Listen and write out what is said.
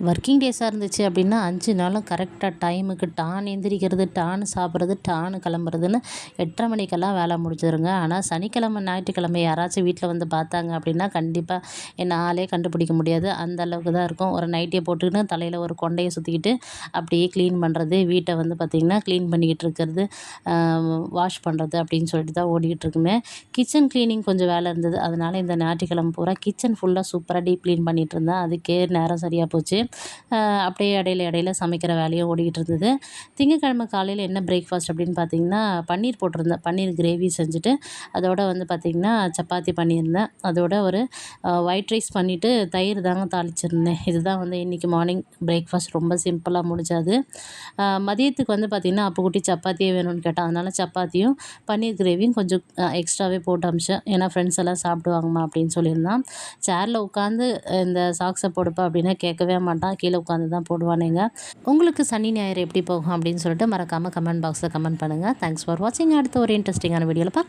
Working டேஸாக இருந்துச்சு அப்படின்னா 5 நாளும் கரெக்டாக டைமுக்கு டான் எந்திரிக்கிறது, டான் சாப்பிட்றது, டான் கிளம்புறதுன்னு 8:30 மணிக்கெல்லாம் வேலை முடிஞ்சிருங்க. ஆனால் சனிக்கிழமை, ஞாயிற்றுக்கிழமை யாராச்சும் வீட்டில் வந்து பார்த்தாங்க அப்படின்னா கண்டிப்பாக என்ன ஆளே கண்டுபிடிக்க முடியாது. அந்த அளவுக்கு தான் இருக்கும். ஒரு நைட்டியை போட்டுக்கிட்டு தலையில் ஒரு கொண்டையை சுற்றிக்கிட்டு அப்படியே க்ளீன் பண்ணுறது, வீட்டை வந்து பார்த்திங்கன்னா க்ளீன் பண்ணிக்கிட்டு இருக்கிறது, வாஷ் பண்ணுறது அப்படின்னு சொல்லிட்டு தான் ஓடிக்கிட்டு இருக்குமே. கிச்சன் க்ளீனிங் கொஞ்சம் வேலை இருந்தது. அதனால் இந்த ஞாயிற்றுக்கிழமை பூரா கிச்சன் ஃபுல்லாக சூப்பராக டீப் க்ளீன் பண்ணிகிட்டு இருந்தேன். அதுக்கே நேரம் சரியாக போச்சு. அப்படியே இடையில சமைக்கிற வேலையும் ஓடிக்கிட்டு இருந்தது. திங்கட்கிழமை காலையில் என்ன பிரேக்ஃபாஸ்ட் அப்படின்னு பார்த்தீங்கன்னா, பன்னீர் போட்டிருந்தேன். பன்னீர் கிரேவி செஞ்சுட்டு அதோட வந்து பார்த்திங்கன்னா சப்பாத்தி பண்ணியிருந்தேன். அதோட ஒரு ஒயிட் ரைஸ் பண்ணிவிட்டு தயிர் தாங்க தாளிச்சிருந்தேன். இதுதான் வந்து இன்றைக்கி மார்னிங் பிரேக்ஃபாஸ்ட். ரொம்ப சிம்பிளாக முடிஞ்சது. மதியத்துக்கு வந்து பார்த்திங்கன்னா அப்புக்குட்டி சப்பாத்தியே வேணும்னு கேட்டான். அதனால் சப்பாத்தியும் பன்னீர் கிரேவியும் கொஞ்சம் எக்ஸ்ட்ராவே போட்டு அமிச்சேன். ஏன்னா ஃப்ரெண்ட்ஸ் எல்லாம் சாப்பிடுவாங்கம்மா அப்படின்னு சொல்லியிருந்தான். சேரில் உட்காந்து இந்த சாக்ஸை போடுப்பா அப்படின்னா கேட்கவே மாட்டான். கீழே உட்காந்து தான் போடுவானுங்க. உங்களுக்கு சனி ஞாயிறு எப்படி போகும் அப்படின்னு சொல்லிட்டு மறக்காமல் கமெண்ட் பாக்ஸில் கமெண்ட் பண்ணுங்கள். தேங்க்ஸ் ஃபார் வாட்சிங். அடுத்த ஒரு இன்ட்ரெஸ்டிங்கான வீடியோவில் பார்க்கலாம்.